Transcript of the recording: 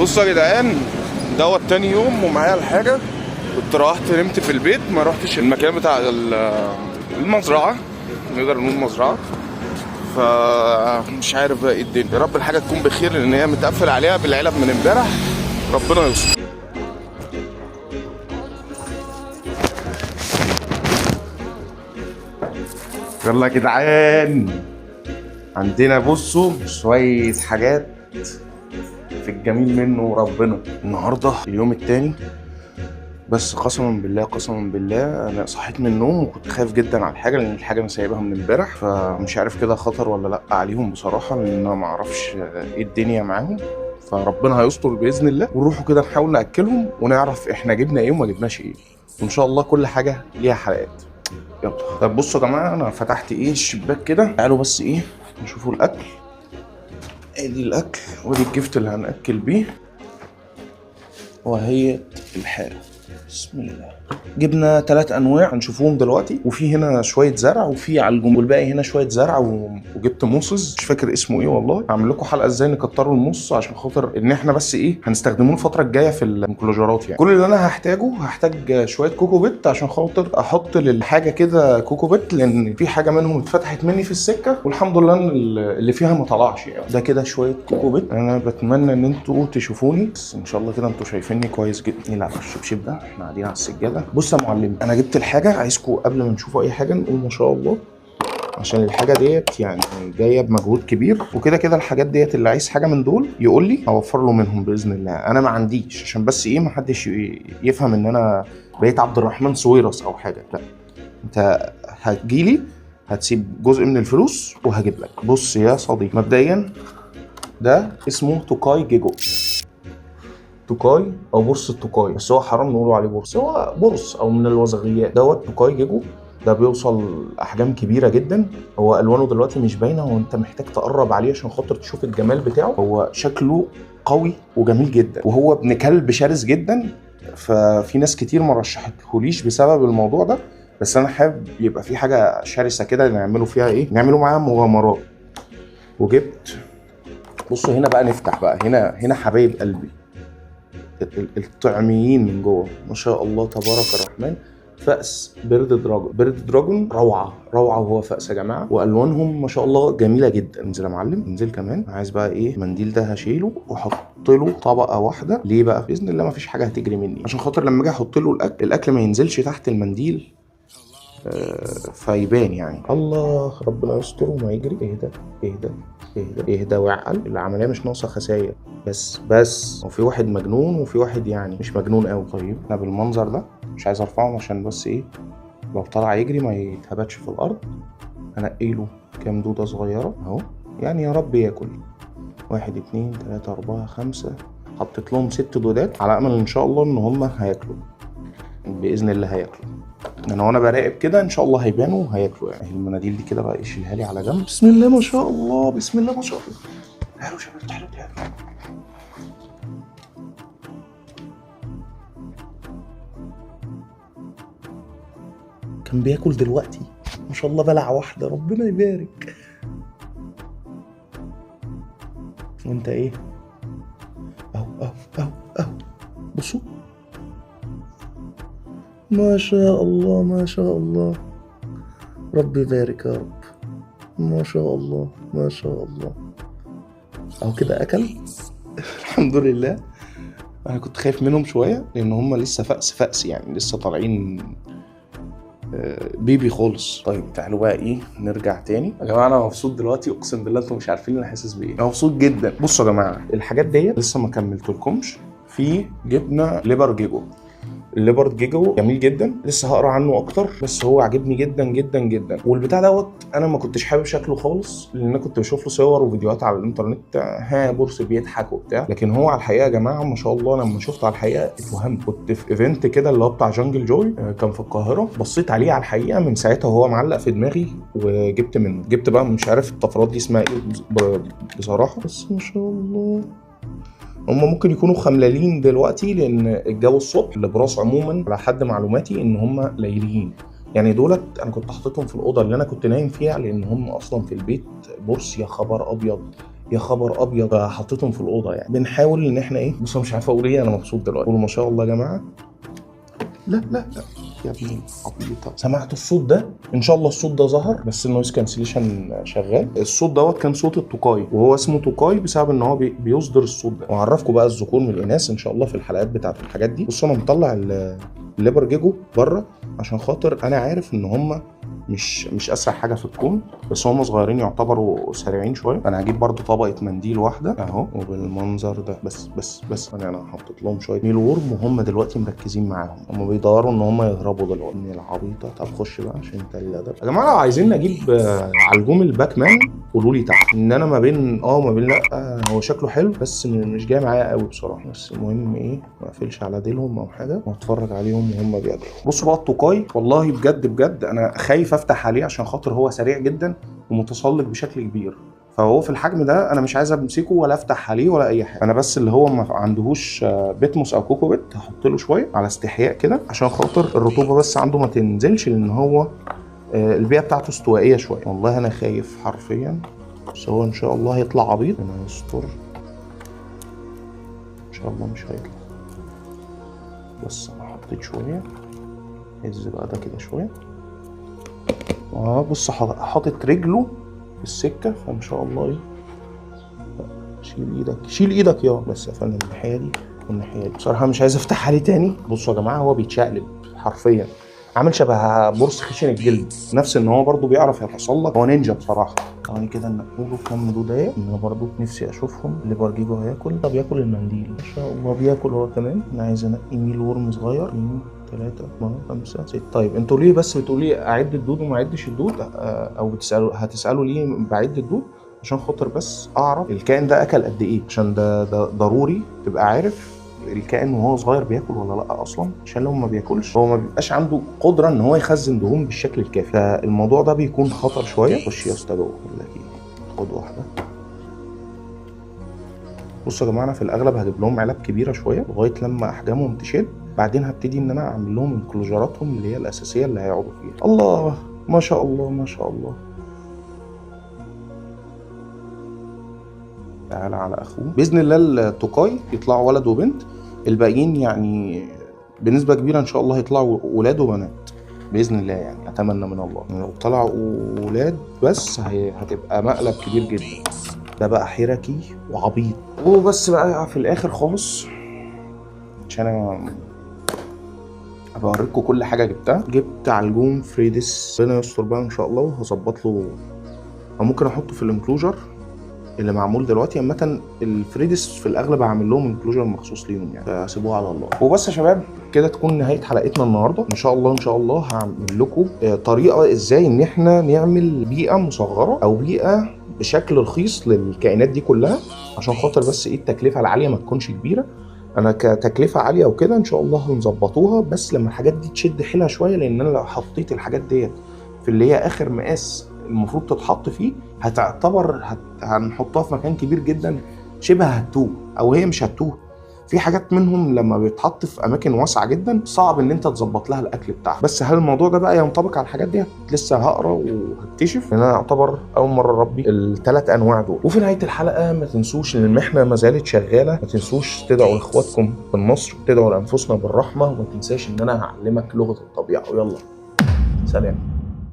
بصوا يا جدعان، دوت تاني يوم ومعايا الحاجة. كنت روحت نمت في البيت، ما روحتش المكان بتاع المزرعة، نقدر نقول مزرعة. فمش عارف بقى ايه الدنيا. يا رب الحاجة تكون بخير، لان هي متقفل عليها بالعلب من امبارح. ربنا يستر. يلا يا جدعان، عندنا بصوا شوية حاجات في الجميل منه ربنا. النهارده اليوم التاني، بس قسما بالله انا صحيت من النوم وكنت خايف جدا على الحاجه، لان الحاجه انا سايبها من امبارح، فمش عارف كده خطر ولا لا عليهم بصراحه، لان انا ما اعرفش ايه الدنيا معاهم. فربنا هيستر باذن الله، ونروحوا كده نحاول ناكلهم ونعرف احنا جبنا ايه وما جبناش ايه، وان شاء الله كل حاجه ليها حلقات. يلا. طب بصوا يا جماعه، انا فتحت الشباك كده، تعالوا بس نشوفوا الاكل. ادي الاكل ودي الجفت اللي هناكل بيه، وهي الحاله. بسم الله. جبنا 3 انواع هنشوفوهم دلوقتي، وفي هنا شويه زرع، وفي على الجنب والباقي هنا شويه زرع، وجبت موسز مش فاكر اسمه ايه والله. هعمل لكم حلقه ازاي نكتروا الموس، عشان خاطر ان احنا بس هنستخدموه الفتره الجايه في الانكلوجرات. يعني كل اللي انا هحتاج شويه كوكو بيت، عشان خاطر احط للحاجه كده كوكو بيت، لان في حاجه منهم اتفتحت مني في السكه، والحمد لله ان اللي فيها ما طلعش. يعني ده كده شويه كوكو بيت. انا بتمنى ان انتوا تشوفوني، بس ان شاء الله كده انتوا شايفيني كويس جدا. نلعب الشبشب ده، احنا قاعدين على السجاده. بص يا معلم، انا جبت الحاجه، عايزكم قبل ما نشوفوا اي حاجه نقول ما شاء الله، عشان الحاجه ديت يعني جايه بمجهود كبير. وكده كده الحاجات ديت اللي عايز حاجه من دول يقول لي، اوفر له منهم باذن الله. انا ما عنديش، عشان بس ما حدش يفهم ان انا بقيت عبد الرحمن سويرس او حاجه، لا. انت هتجيلي، هتسيب جزء من الفلوس وهجيب لك. بص يا صديقي، مبدئيا ده اسمه توكاي جيجو، توكاي او بورصه توكاي، بس هو حرام نقوله عليه بورصه، هو بورص او من الوزغيات. دوت توكاي جيجو، ده بيوصل احجام كبيره جدا. هو الوانه دلوقتي مش باينه، وانت محتاج تقرب عليه عشان خاطر تشوف الجمال بتاعه. هو شكله قوي وجميل جدا، وهو ابن كلب شرس جدا. ففي ناس كتير ما رشحتهوليش بسبب الموضوع ده، بس انا حابب يبقى في حاجه شرسه كده نعمله فيها نعمله معاها مغامرات. وجبت، بصوا هنا بقى، نفتح بقى هنا حبايب قلبي الطعميين من جوه، ما شاء الله تبارك الرحمن. فأس بيرد دراجون روعه، وهو فأس يا جماعه، والوانهم ما شاء الله جميله جدا. انزل يا معلم، انزل كمان. عايز بقى المنديل ده هشيله واحط له طبقه واحده. ليه بقى؟ باذن الله ما فيش حاجه هتجري مني، عشان خاطر لما اجي احط له الاكل ما ينزلش تحت المنديل، فيبان يعني. الله، ربنا يستر وما يجري. اهدى وعقل. العمليه مش ناقصه خساير، بس وفي واحد مجنون وفي واحد يعني مش مجنون قوي. طيب انا بالمنظر ده مش عايز ارفعه، عشان بس لو طلع يجري ما يتهبطش في الارض. هنقيله كام دوده صغيره اهو، يعني يا رب ياكل. 1 2 3 4 5، حطيت لهم 6 دودات، على امل ان شاء الله ان هم هياكلوا باذن الله. هياكلوا انا وانا براقب كده، ان شاء الله هيبانوا وهياكلوا. يعني المناديل دي كده بقى شيلها لي على جنب. بسم الله ما شاء الله، بسم الله ما شاء الله. تعالوا شباب، تعالوا. كان بياكل دلوقتي ما شاء الله بلعه واحده، ربنا يبارك. وانت اهو بصوا، ما شاء الله، ربي يبارك يا رب. ما شاء الله اهو كده اكل. الحمد لله. انا كنت خايف منهم شويه، لان هم لسه فأس يعني، لسه طالعين بيبي خالص. طيب تعالوا بقى نرجع تاني يا جماعه. انا مبسوط دلوقتي، اقسم بالله انتم مش عارفين انا حاسس بايه. انا مبسوط جدا. بصوا يا جماعه، الحاجات ديت لسه ما كملتلكمش. في جبنه ليبر جيجو، الليبرد جيجو جميل جدا، لسه هقرا عنه اكتر، بس هو عجبني جدا جدا جدا. والبتاع دوت انا ما كنتش حابب شكله خالص، لان انا كنت بشوف له صور وفيديوهات على الانترنت، بورس بيضحك وبتاع، لكن هو على الحقيقه يا جماعه ما شاء الله لما شفته على الحقيقه اتوهمت. كنت في ايفنت كده اللي هو بتاع جانجل جوي، كان في القاهره، بصيت عليه على الحقيقه من ساعتها وهو معلق في دماغي، وجبت منه. جبت بقى مش عارف الطفرات دي اسمها ايه بصراحه، بس ما شاء الله هم ممكن يكونوا خملالين دلوقتي، لان الجو الصبح الابراج عموما على حد معلوماتي ان هم ليليين. يعني دولت انا كنت حاططهم في الاوضه اللي انا كنت نايم فيها، لان هم اصلا في البيت بورس. يا خبر ابيض يا خبر ابيض، حطيتهم في الاوضه يعني. بنحاول ان احنا ايه، بص مش عارف اقول ايه، انا مبسوط دلوقتي. قولوا ما شاء الله يا جماعه. لا لا لا يا ابني عبيطه، سمعتوا الصوت ده؟ ان شاء الله الصوت ده ظهر، بس النويز كانسليشن شغال. الصوت دوت كان صوت التوكاي، وهو اسمه توكاي بسبب ان هو بيصدر الصوت ده. وهعرفكم بقى الذكور من الاناث ان شاء الله في الحلقات بتاعت الحاجات دي. بصوا انا مطلع الليبر جيجو بره عشان خاطر انا عارف ان هم مش اسرع حاجه في الكون، بس هم صغيرين يعتبروا سريعين شويه. انا هجيب برضو طبقه منديل واحده اهو، وبالمنظر ده. بس انا حطيت لهم شويه ميل وورم، وهم دلوقتي مركزين معاهم، هم بيدوروا ان هم يهربوا دلوقتي من العبيطه. طب خش بقى عشان انت الادب يا جماعه. لو عايزين نجيب علجوم الباك مان قولوا لي تحت، ان انا ما بين لا هو شكله حلو بس مش جاي معايا قوي بصراحه. بس المهم ايه، ما اقفلش على ديلهم او حاجه واتفرج عليهم وهم بياكلوا. بصوا بقى التوكاي، والله بجد انا خايف افتح عليه عشان خاطر هو سريع جدا ومتسلق بشكل كبير. فهو في الحجم ده انا مش عايز امسكه ولا افتح عليه ولا اي حاجه. انا بس اللي هو ما عندهوش بيتموس او كوكو بيت، هحط له شويه على استحياء كده عشان خاطر الرطوبه بس عنده ما تنزلش، لان هو البيئه بتاعته استوائيه شويه. والله انا خايف حرفيا، بس هو ان شاء الله هيطلع عبيط. انا يستر ان شاء الله مش هيطلع. بس انا حطيت شويه، هز بقى ده كده شويه. بص حاطط رجله في السكه، فان شاء الله ايه. شيل ايدك يا بس يا فندم. الناحيه دي والناحيه دي بصراحه مش عايز افتح عليه تاني. بصوا يا جماعه هو بيتشقلب حرفيا، عامل شبه برص خشن الجلد، نفس ان هو برضو بيعرف يتسلق. هو نينجا بصراحه. ثواني كده نقوله كام دودايه، انا برضو نفسي اشوفهم. الليبر جيجو هياكل. طب ياكل المنديل ما شاء الله، بياكل هو كمان. انا عايز انقي ميل ورم صغير. 3 4 5 6. طيب انتوا ليه بس بتقولي اعد الدود وما اعدش الدود، او هتسالوا ليه بعد الدود؟ عشان خاطر بس اعرف الكائن ده اكل قد ايه، عشان ده ضروري تبقى عارف الكائن وهو صغير بياكل ولا لا اصلا، عشان لو ما بياكلش هو ما بيبقاش عنده قدره ان هو يخزن دهون بالشكل الكافي، فالموضوع ده بيكون خطر شويه. خش يا استاذ جوه، اقول لك ايه، خد واحده. بصوا يا جماعه انا في الاغلب هجيب لهم علب كبيره شويه لغايه لما احجامهم تشد، بعدين هبتدي ان انا اعمل لهم انكلوجراتهم اللي هي الاساسيه اللي هيقعدوا فيها. الله ما شاء الله ما شاء الله. تعالى على اخوه. باذن الله التوكاي يطلعوا ولد وبنت، الباقيين يعني بنسبه كبيره ان شاء الله هيطلعوا ولاد وبنات باذن الله. يعني اتمنى من الله لو طلعوا ولاد بس هتبقى مقلب كبير جدا. ده بقى حركي وعبيط. وبس بقى في الاخر خالص عشان انا بوريكم كل حاجه جبتها. جبت علجوم فريدس، ربنا يستر بقى ان شاء الله، وهظبط له، او ممكن احطه في الانكلوجر اللي معمول دلوقتي. عامه الفريدس في الاغلب هعمل لهم انكلوجر مخصوص ليهم يعني، فسيبوها على الله. وبس يا شباب كده تكون نهايه حلقتنا النهارده. ان شاء الله هعمل لكم طريقه ازاي ان احنا نعمل بيئه مصغره او بيئه بشكل رخيص للكائنات دي كلها، عشان خاطر بس ايه التكلفه العاليه ما تكونش كبيره. انا كتكلفه عاليه وكده ان شاء الله هنظبطوها، بس لما الحاجات دي تشد حيلها شويه، لان انا لو حطيت الحاجات ديت في اللي هي اخر مقاس المفروض تتحط فيه، هنحطها في مكان كبير جدا شبه هتوه، او هي مش هتوه. في حاجات منهم لما بيتحط في اماكن واسعه جدا صعب ان انت تظبط لها الاكل بتاعها. بس هل الموضوع ده بقى ينطبق على الحاجات دي؟ لسه هقرا وهكتشف، لان انا اعتبر اول مره اربي ال3 انواع دول. وفي نهايه الحلقه ما تنسوش ان المحنه ما زالت شغاله، ما تنسوش تدعوا لاخواتكم بالنصر، تدعوا لانفسنا بالرحمه، وما تنساش ان انا هعلمك لغه الطبيعه. ويلا سلام.